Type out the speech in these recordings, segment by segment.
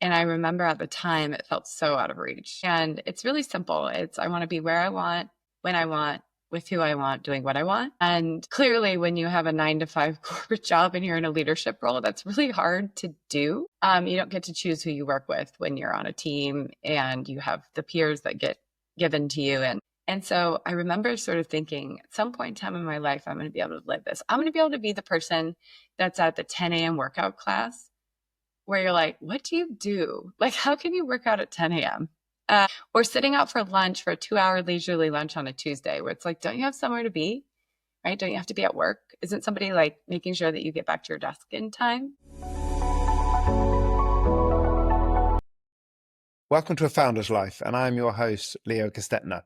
And I remember at the time it felt so out of reach. And it's really simple. I want to be where I want, when I want, with who I want, doing what I want. And clearly, when you have a 9 to 5 corporate job and you're in a leadership role, that's really hard to do. You don't get to choose who you work with when you're on a team and you have the peers that get given to you. And so I remember sort of thinking at some point in time in my life, I'm going to be able to live this. I'm going to be able to be the person that's at the 10 a.m. workout class where you're like, what do you do? Like, how can you work out at 10 a.m.? Or sitting out for lunch for a 2-hour leisurely lunch on a Tuesday where it's like, don't you have somewhere to be? Right? Don't you have to be at work? Isn't somebody like making sure that you get back to your desk in time? Welcome to A Founder's Life, and I'm your host, Leo Gestetner.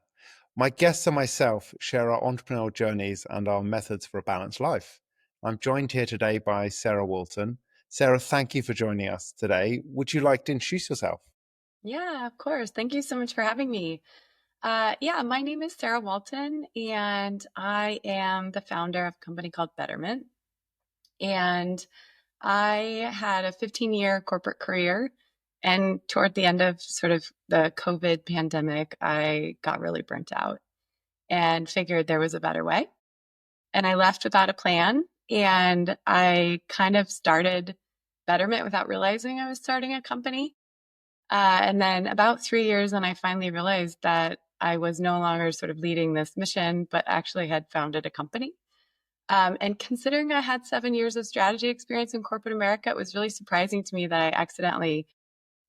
My guests and myself share our entrepreneurial journeys and our methods for a balanced life. I'm joined here today by Sarah Walton. Sarah, thank you for joining us today. Would you like to introduce yourself? Yeah, of course. Thank you so much for having me. My name is Sarah Walton, and I am the founder of a company called Betterment. And I had a 15-year corporate career. And toward the end of sort of the COVID pandemic, I got really burnt out and figured there was a better way. And I left without a plan. And I kind of started Betterment without realizing I was starting a company. And then about 3 years, and I finally realized that I was no longer sort of leading this mission, but actually had founded a company. And considering I had 7 years of strategy experience in corporate America, it was really surprising to me that I accidentally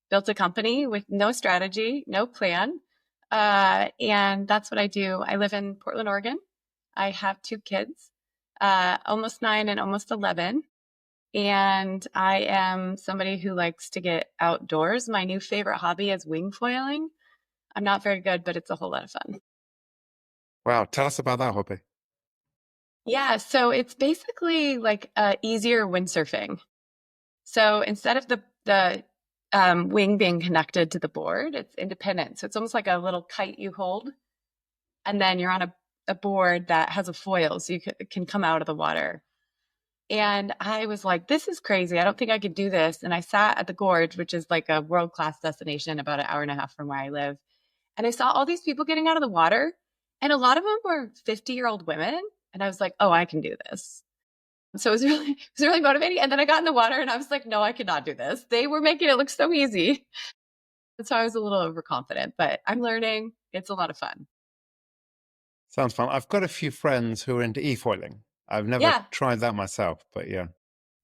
built a company with no strategy, no plan. And that's what I do. I live in Portland, Oregon. I have 2 kids, almost 9 and almost 11. And I am somebody who likes to get outdoors. My new favorite hobby is wing foiling. I'm not very good, but it's a whole lot of fun. Wow, tell us about that hobby. Yeah, so it's basically like easier windsurfing. So instead of the wing being connected to the board, it's independent. So it's almost like a little kite you hold, and then you're on a board that has a foil, so you can come out of the water. And I was like, this is crazy. I don't think I could do this. And I sat at the gorge, which is like a world-class destination about an hour and a half from where I live. And I saw all these people getting out of the water. And a lot of them were 50-year-old women. And I was like, oh, I can do this. So it was really motivating. And then I got in the water and I was like, no, I cannot do this. They were making it look so easy. And so I was a little overconfident, but I'm learning. It's a lot of fun. Sounds fun. I've got a few friends who are into e-foiling. I've never Yeah. tried that myself, but yeah.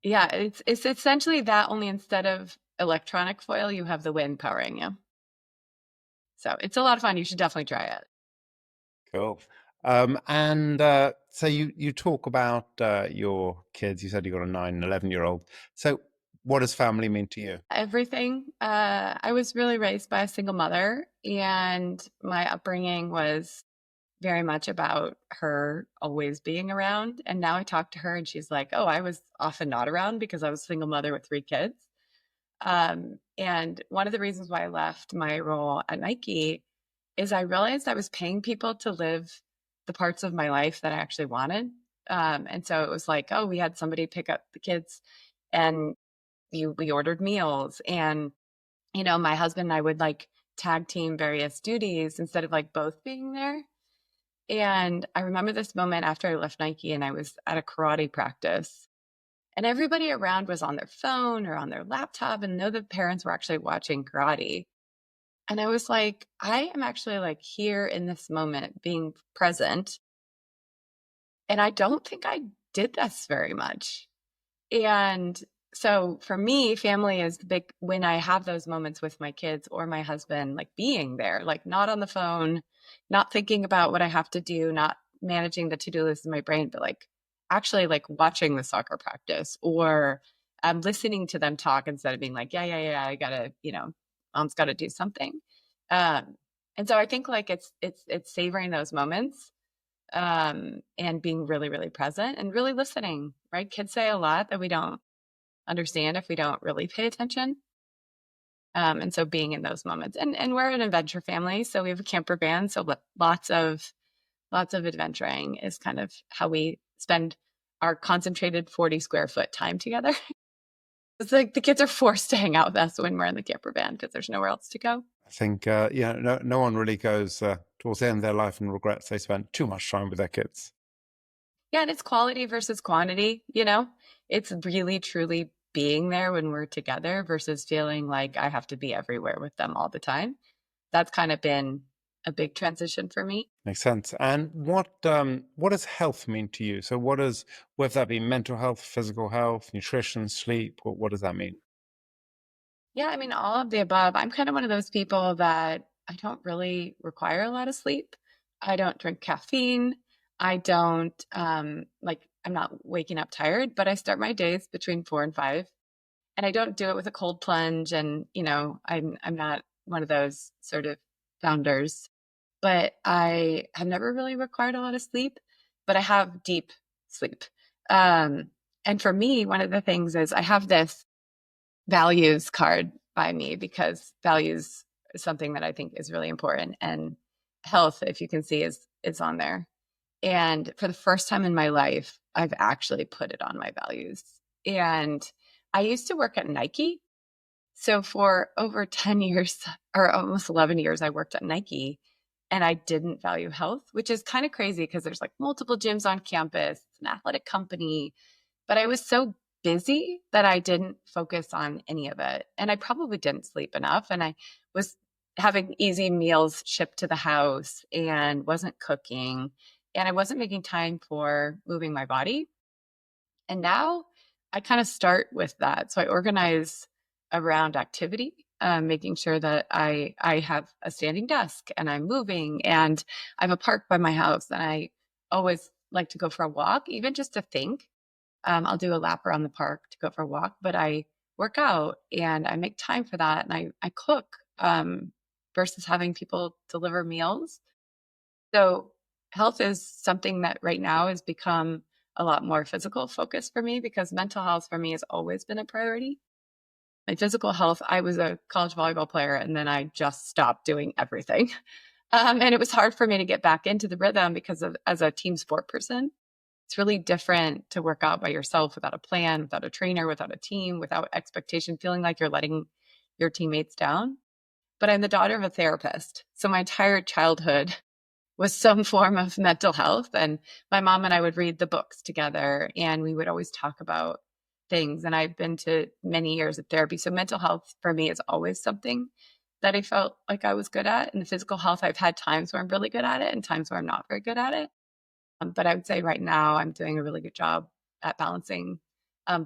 Yeah. It's essentially that, only instead of electronic foil, you have the wind powering you. So it's a lot of fun. You should definitely try it. Cool. So you talk about your kids. You said you got a 9 and 11-year-old. So what does family mean to you? Everything. I was really raised by a single mother, and my upbringing was very much about her always being around. And now I talk to her and she's like, oh, I was often not around because I was a single mother with 3 kids. And one of the reasons why I left my role at Nike is I realized I was paying people to live the parts of my life that I actually wanted. And so it was like, oh, we had somebody pick up the kids, and we ordered meals, and, my husband and I would like tag team various duties instead of like both being there. And I remember this moment after I left Nike and I was at a karate practice, and everybody around was on their phone or on their laptop, and no, the parents were actually watching karate. And I was like, I am actually like here in this moment being present. And I don't think I did this very much. And so for me, family is big when I have those moments with my kids or my husband, like being there, like not on the phone, not thinking about what I have to do, not managing the to-do list in my brain, but like actually like watching the soccer practice, or listening to them talk instead of being like, yeah, I gotta, mom's got to do something. And so I think like it's savoring those moments, and being really, really present and really listening, right? Kids say a lot that we don't understand if we don't really pay attention. And so being in those moments, and we're an adventure family, so we have a camper van. So lots of adventuring is kind of how we spend our concentrated 40 square foot time together. It's like the kids are forced to hang out with us when we're in the camper van because there's nowhere else to go. I think, no one really goes towards the end of their life and regrets they spent too much time with their kids. Yeah, and it's quality versus quantity, you know? It's really truly being there when we're together versus feeling like I have to be everywhere with them all the time. That's kind of been a big transition for me. Makes sense. And what does health mean to you? So whether that be mental health, physical health, nutrition, sleep, what does that mean? Yeah, I mean, all of the above. I'm kind of one of those people that I don't really require a lot of sleep. I don't drink caffeine. I don't I'm not waking up tired, but I start my days between 4 and 5. And I don't do it with a cold plunge. And, I'm not one of those sort of founders, but I have never really required a lot of sleep, but I have deep sleep. Um, and for me, one of the things is I have this values card by me because values is something that I think is really important. And health, if you can see, is on there. And for the first time in my life, I've actually put it on my values. And I used to work at Nike. So for over 10 years or almost 11 years, I worked at Nike and I didn't value health, which is kind of crazy because there's like multiple gyms on campus, it's an athletic company, but I was so busy that I didn't focus on any of it. And I probably didn't sleep enough. And I was having easy meals shipped to the house and wasn't cooking. And I wasn't making time for moving my body. And now I kind of start with that. So I organize around activity, making sure that I have a standing desk and I'm moving and I have a park by my house and I always like to go for a walk, even just to think. I'll do a lap around the park to go for a walk, but I work out and I make time for that and I cook versus having people deliver meals. So health is something that right now has become a lot more physical focus for me because mental health for me has always been a priority. My physical health, I was a college volleyball player and then I just stopped doing everything. And it was hard for me to get back into the rhythm because of as a team sport person, it's really different to work out by yourself without a plan, without a trainer, without a team, without expectation, feeling like you're letting your teammates down. But I'm the daughter of a therapist. So my entire childhood was some form of mental health. And my mom and I would read the books together and we would always talk about things. And I've been to many years of therapy. So mental health for me is always something that I felt like I was good at. And the physical health, I've had times where I'm really good at it and times where I'm not very good at it. But I would say right now I'm doing a really good job at balancing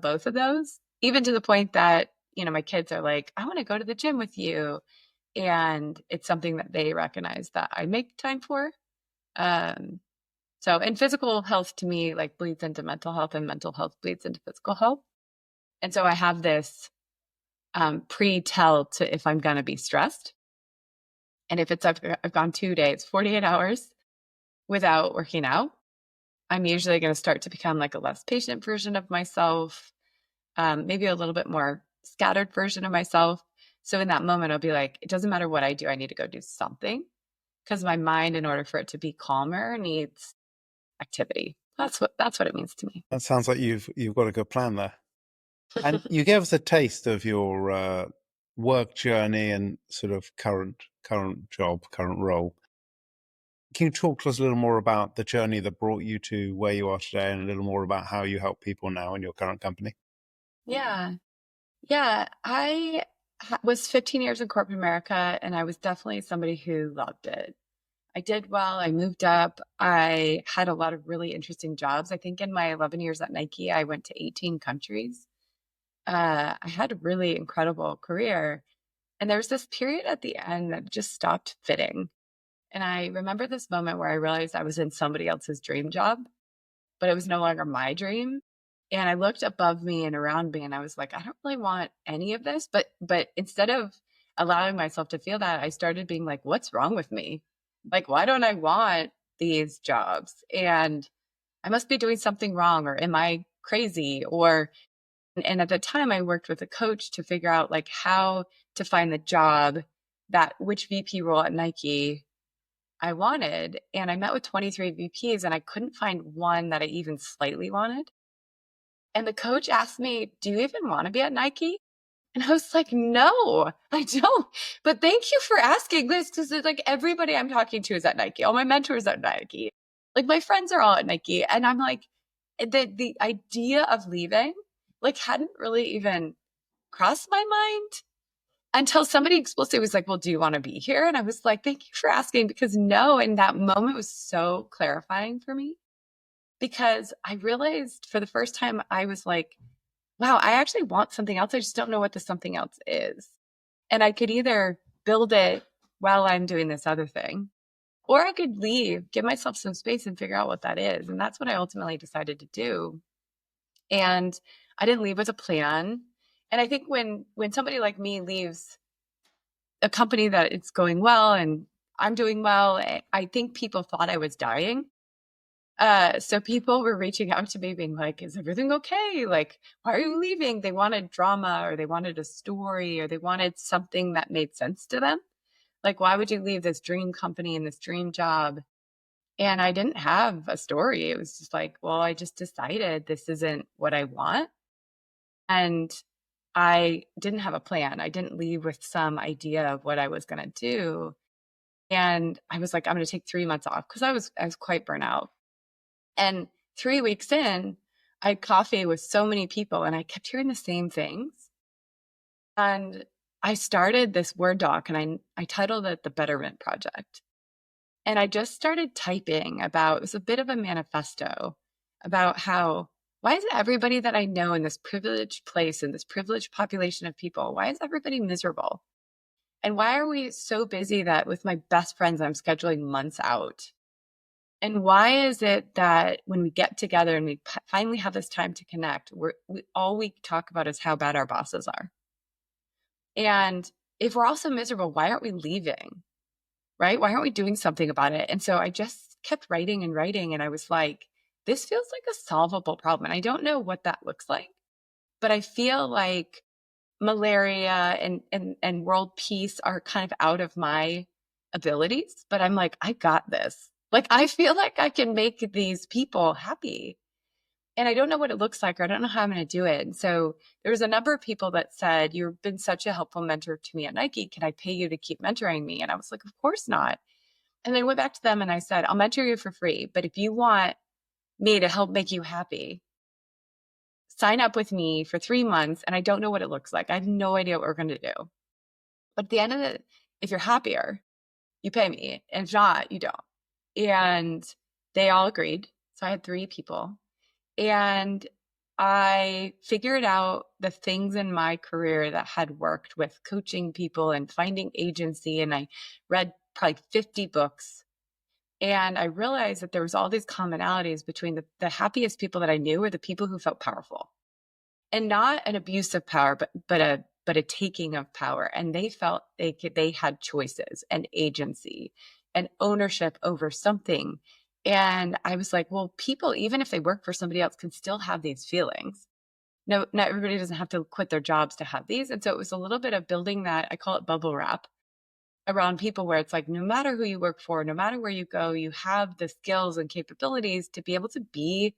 both of those, even to the point that, my kids are like, I want to go to the gym with you. And it's something that they recognize that I make time for. Um, and physical health to me like bleeds into mental health and mental health bleeds into physical health. And so I have this pre-tell to if I'm going to be stressed. And if I've gone 2 days, 48 hours without working out, I'm usually going to start to become like a less patient version of myself, maybe a little bit more scattered version of myself. So in that moment, I'll be like, it doesn't matter what I do. I need to go do something because my mind, in order for it to be calmer, needs activity. That's what it means to me. That sounds like you've got a good plan there. And you gave us a taste of your work journey and sort of current job, current role. Can you talk to us a little more about the journey that brought you to where you are today and a little more about how you help people now in your current company? Yeah. Yeah. I was 15 years in corporate America and I was definitely somebody who loved it. I did well. I moved up. I had a lot of really interesting jobs. I think in my 11 years at Nike, I went to 18 countries. I had a really incredible career. And there was this period at the end that just stopped fitting. And I remember this moment where I realized I was in somebody else's dream job, but it was no longer my dream. And I looked above me and around me and I was like, I don't really want any of this. But instead of allowing myself to feel that, I started being like, what's wrong with me? Like, why don't I want these jobs? And I must be doing something wrong, or am I crazy? And at the time I worked with a coach to figure out like how to find the job that which VP role at Nike I wanted. And I met with 23 VPs and I couldn't find one that I even slightly wanted. And the coach asked me, do you even want to be at Nike? And I was like, no, I don't. But thank you for asking this, because it's like everybody I'm talking to is at Nike. All my mentors are at Nike. Like my friends are all at Nike. And I'm like, the idea of leaving like hadn't really even crossed my mind until somebody explicitly was like, well, do you want to be here? And I was like, thank you for asking, because no. And that moment was so clarifying for me, because I realized for the first time, I was like, wow, I actually want something else. I just don't know what the something else is. And I could either build it while I'm doing this other thing, or I could leave, give myself some space and figure out what that is. And that's what I ultimately decided to do. And I didn't leave with a plan. And I think when somebody like me leaves a company that it's going well and I'm doing well, I think people thought I was dying. So people were reaching out to me being like, is everything okay? Like, why are you leaving? They wanted drama, or they wanted a story, or they wanted something that made sense to them. Like, why would you leave this dream company and this dream job? And I didn't have a story. It was just like, well, I just decided this isn't what I want. And I didn't have a plan. I didn't leave with some idea of what I was going to do. And I was like, I'm going to take 3 months off, because I was quite burnt out. And 3 weeks in, I had coffee with so many people and I kept hearing the same things. And I started this Word doc and I titled it The Betterment Project. And I just started typing about, it was a bit of a manifesto about how, why is everybody that I know in this privileged place, in this privileged population of people, why is everybody miserable? And why are we so busy that with my best friends, I'm scheduling months out? And why is it that when we get together and we finally have this time to connect, all we talk about is how bad our bosses are? And if we're all so miserable, why aren't we leaving? Right? Why aren't we doing something about it? And so I just kept writing and writing. And I was like, this feels like a solvable problem. And I don't know what that looks like, but I feel like malaria and world peace are kind of out of my abilities. But I'm like, I got this. Like, I feel like I can make these people happy. And I don't know what it looks like, or I don't know how I'm going to do it. And so there was a number of people that said, you've been such a helpful mentor to me at Nike. Can I pay you to keep mentoring me? And I was like, of course not. And then I went back to them and I said, I'll mentor you for free. But if you want me to help make you happy, sign up with me for 3 months. And I don't know what it looks like. I have no idea what we're going to do. But at the end of it, if you're happier, you pay me. And if not, you don't. And they all agreed. So I had 3 people. And I figured out the things in my career that had worked with coaching people and finding agency. And I read probably 50 books. And I realized that there was all these commonalities between the happiest people that I knew were the people who felt powerful, and not an abuse of power, but a taking of power. And they felt they had choices and agency and ownership over something. And I was like, well, people, even if they work for somebody else, can still have these feelings. No, not everybody doesn't have to quit their jobs to have these. And so it was a little bit of building that, I call it bubble wrap, around people, where it's like, no matter who you work for, no matter where you go, you have the skills and capabilities to be able to be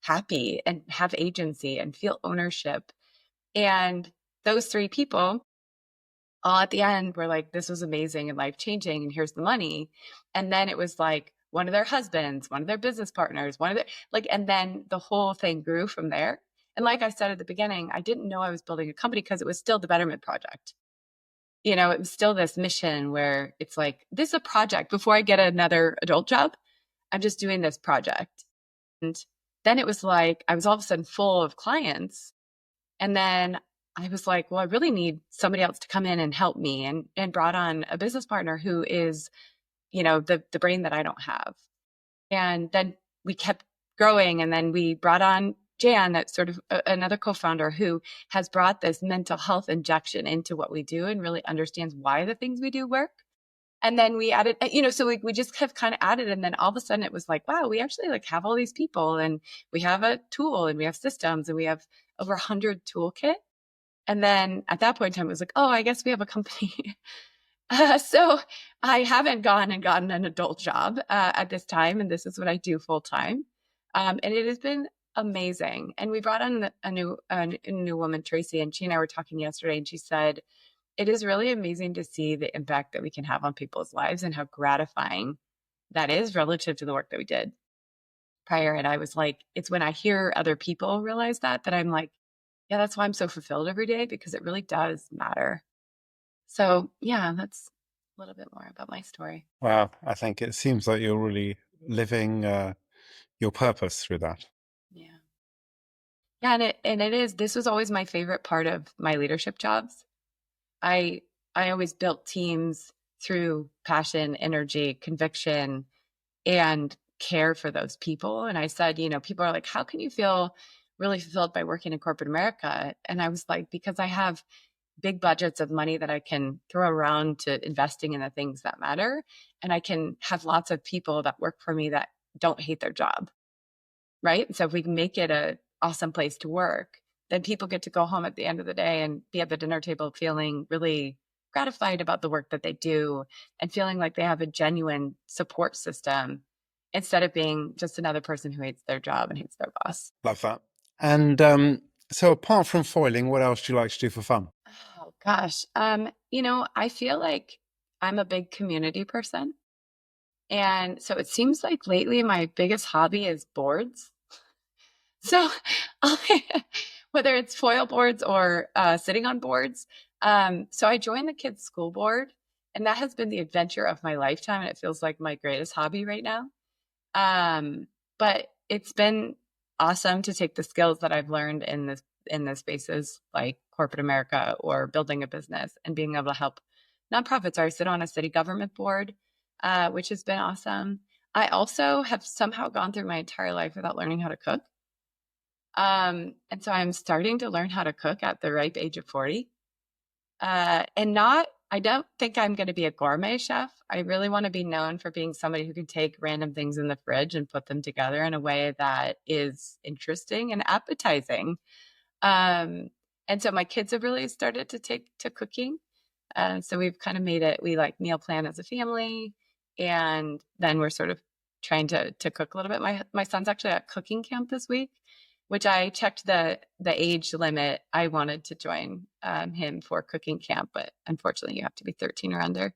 happy and have agency and feel ownership. And those 3 people all at the end were like, this was amazing and life-changing, and here's the money. And then it was like one of their husbands, one of their business partners, one of their, like, and then the whole thing grew from there. And like I said at the beginning, I didn't know I was building a company because it was still the Betterment Project. You know, it was still this mission where it's like, this is a project. Before I get another adult job, I'm just doing this project. And then it was like, I was all of a sudden full of clients. And then I was like, well, I really need somebody else to come in and help me, and brought on a business partner who is, you know, the brain that I don't have. And then we kept growing. And then we brought on Jan, that's sort of another co-founder who has brought this mental health injection into what we do and really understands why the things we do work. And then we added, you know, so we just have kind of added. And then all of a sudden it was like, wow, we actually like have all these people, and we have a tool, and we have systems, and we have over 100 toolkit. And then at that point in time, it was like, oh, I guess we have a company. So I haven't gone and gotten an adult job at this time. And this is what I do full time. And it has been amazing. And we brought on a new woman, Tracy, and she and I were talking yesterday, and she said, it is really amazing to see the impact that we can have on people's lives and how gratifying that is relative to the work that we did prior. And I was like, it's when I hear other people realize that I'm like, yeah, that's why I'm so fulfilled every day, because it really does matter. So yeah, that's a little bit more about my story. Wow, I think it seems like you're really living your purpose through that. Yeah. Yeah, and it is, this was always my favorite part of my leadership jobs. I I always built teams through passion, energy, conviction, and care for those people. And I said, people are like, how can you feel really fulfilled by working in corporate America? And I was like, because I have big budgets of money that I can throw around to investing in the things that matter. And I can have lots of people that work for me that don't hate their job. Right. So if we can make it a awesome place to work, then people get to go home at the end of the day and be at the dinner table feeling really gratified about the work that they do and feeling like they have a genuine support system instead of being just another person who hates their job and hates their boss. Love that. And so apart from foiling, what else do you like to do for fun? Oh gosh. I feel like I'm a big community person. And so it seems like lately my biggest hobby is boards. So whether it's foil boards or sitting on boards. So I joined the kids' school board, and that has been the adventure of my lifetime. And it feels like my greatest hobby right now. But it's been awesome to take the skills that I've learned in the spaces like corporate America or building a business and being able to help nonprofits. I sit on a city government board, which has been awesome. I also have somehow gone through my entire life without learning how to cook. And so I'm starting to learn how to cook at the ripe age of 40. I don't think I'm going to be a gourmet chef. I really want to be known for being somebody who can take random things in the fridge and put them together in a way that is interesting and appetizing. And so my kids have really started to take to cooking. So we've kind of made it, we like meal plan as a family. And then we're sort of trying to cook a little bit. My son's actually at cooking camp this week, which I checked the age limit. I wanted to join him for cooking camp, but unfortunately you have to be 13 or under.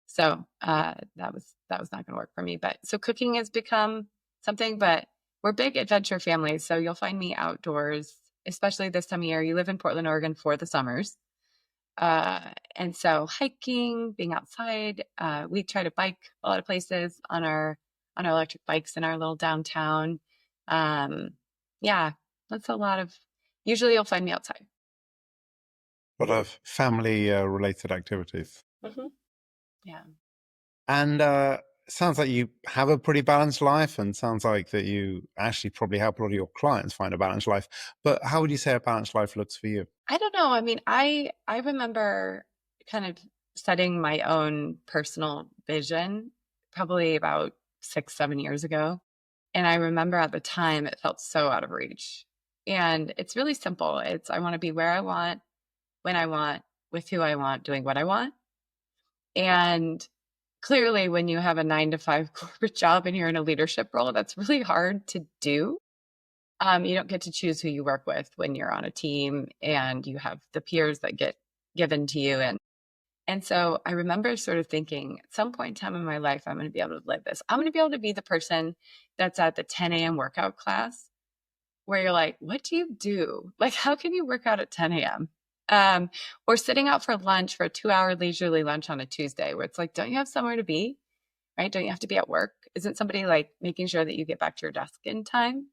So that was not going to work for me. But so cooking has become something, but we're big adventure families. So you'll find me outdoors, especially this time of year. You live in Portland, Oregon for the summers. And so hiking, being outside, we try to bike a lot of places on our electric bikes in our little downtown. Yeah, that's a lot of, usually you'll find me outside. A lot of family related activities. Mm-hmm. Yeah. And sounds like you have a pretty balanced life, and sounds like that you actually probably help a lot of your clients find a balanced life. But how would you say a balanced life looks for you? I don't know. I mean, I remember kind of setting my own personal vision probably about 6, 7 years ago. And I remember at the time it felt so out of reach. And it's really simple. It's I want to be where I want, when I want, with who I want, doing what I want. And clearly when you have a 9 to 5 corporate job and you're in a leadership role, that's really hard to do. You don't get to choose who you work with when you're on a team, and you have the peers that get given to you. And so I remember sort of thinking at some point in time in my life, I'm going to be able to live this. I'm going to be able to be the person that's at the 10 a.m. workout class where you're like, what do you do? Like, how can you work out at 10 a.m.? Or sitting out for lunch for a 2-hour leisurely lunch on a Tuesday where it's like, don't you have somewhere to be? Right? Don't you have to be at work? Isn't somebody like making sure that you get back to your desk in time?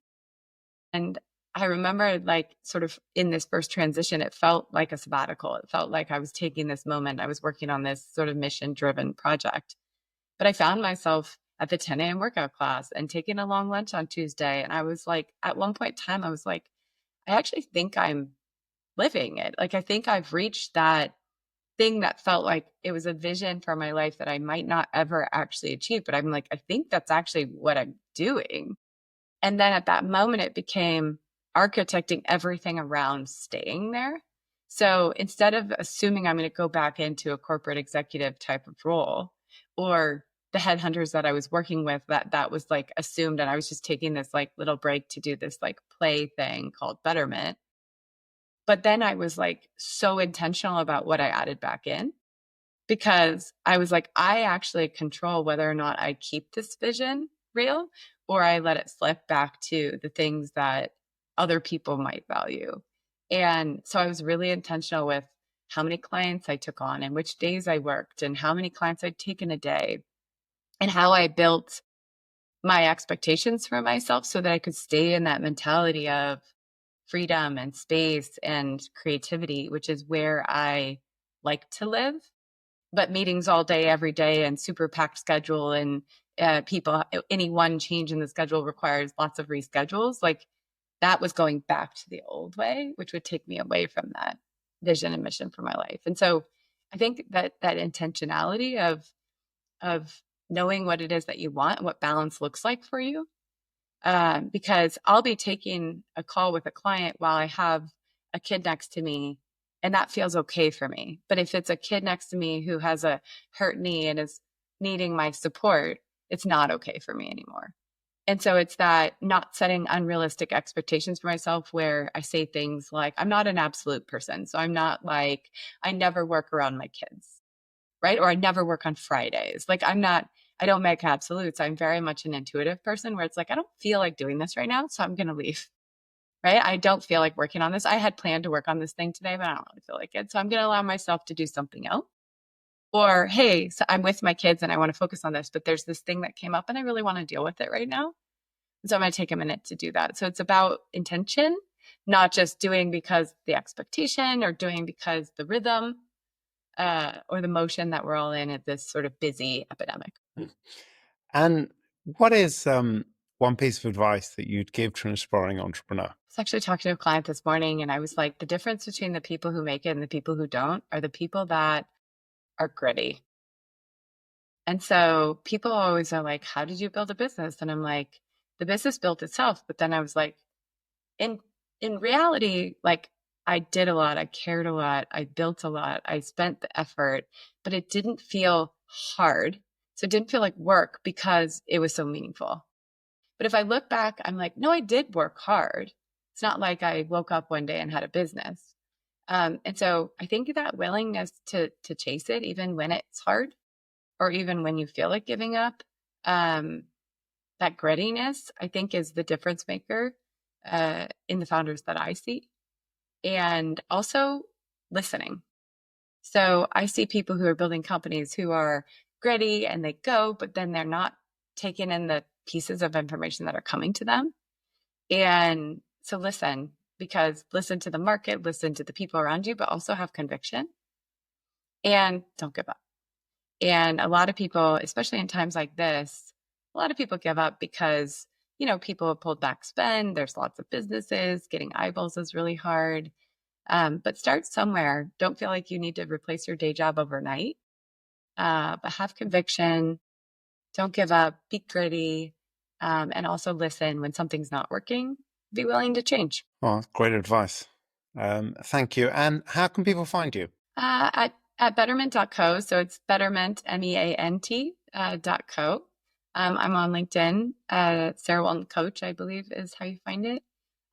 And I remember like sort of in this first transition, it felt like a sabbatical. It felt like I was taking this moment. I was working on this sort of mission driven project, but I found myself at the 10 a.m. workout class and taking a long lunch on Tuesday. And I was like, at one point in time, I was like, I actually think I'm living it. Like, I think I've reached that thing that felt like it was a vision for my life that I might not ever actually achieve. But I'm like, I think that's actually what I'm doing. And then at that moment, it became architecting everything around staying there. So instead of assuming I'm going to go back into a corporate executive type of role, or the headhunters that I was working with, that was like assumed. And I was just taking this like little break to do this like play thing called Betterment. But then I was like so intentional about what I added back in, because I was like, I actually control whether or not I keep this vision real or I let it slip back to the things that other people might value. And so I was really intentional with how many clients I took on and which days I worked and how many clients I'd taken a day and how I built my expectations for myself so that I could stay in that mentality of freedom and space and creativity, which is where I like to live. But meetings all day, every day, and super packed schedule, and people, any one change in the schedule requires lots of reschedules. Like that was going back to the old way, which would take me away from that vision and mission for my life. And so I think that intentionality of knowing what it is that you want and what balance looks like for you, because I'll be taking a call with a client while I have a kid next to me, and that feels okay for me. But if it's a kid next to me who has a hurt knee and is needing my support, it's not okay for me anymore. And so it's that not setting unrealistic expectations for myself where I say things like, I'm not an absolute person. So I'm not like, I never work around my kids, right? Or I never work on Fridays. Like I don't make absolutes. I'm very much an intuitive person where it's like, I don't feel like doing this right now, so I'm going to leave, right? I don't feel like working on this. I had planned to work on this thing today, but I don't really feel like it. So I'm going to allow myself to do something else. Or, hey, so I'm with my kids and I want to focus on this, but there's this thing that came up and I really want to deal with it right now. So I'm going to take a minute to do that. So it's about intention, not just doing because the expectation or doing because the rhythm or the motion that we're all in at this sort of busy epidemic. And what is one piece of advice that you'd give to an aspiring entrepreneur? I was actually talking to a client this morning and I was like, the difference between the people who make it and the people who don't are the people that are gritty. And so people always are like, how did you build a business? And I'm like, the business built itself. But then I was like, in reality, like I did a lot, I cared a lot, I built a lot, I spent the effort, but it didn't feel hard. So it didn't feel like work because it was so meaningful. But if I look back, I'm like, no, I did work hard. It's not like I woke up one day and had a business. And so I think that willingness to chase it, even when it's hard, or even when you feel like giving up, that grittiness, I think, is the difference maker in the founders that I see. And also listening. So I see people who are building companies who are gritty and they go, but then they're not taking in the pieces of information that are coming to them. And so listen, because listen to the market, listen to the people around you, but also have conviction and don't give up. And a lot of people, especially in times like this, a lot of people give up because, people have pulled back spend. There's lots of businesses. Getting eyeballs is really hard. But start somewhere. Don't feel like you need to replace your day job overnight. But have conviction. Don't give up. Be gritty. And also listen when something's not working. Be willing to change. Oh, great advice. Thank you. And how can people find you? At betterment.co. So it's betterment, MEANT, .co. I'm on LinkedIn. Sarah Walton Coach, I believe, is how you find it.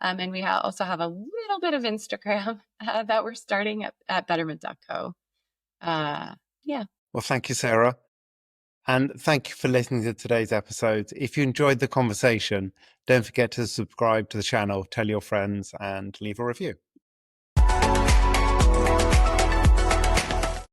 And we also have a little bit of Instagram that we're starting at betterment.co. Yeah. Well, thank you, Sarah. And thank you for listening to today's episode. If you enjoyed the conversation, don't forget to subscribe to the channel, tell your friends, and leave a review.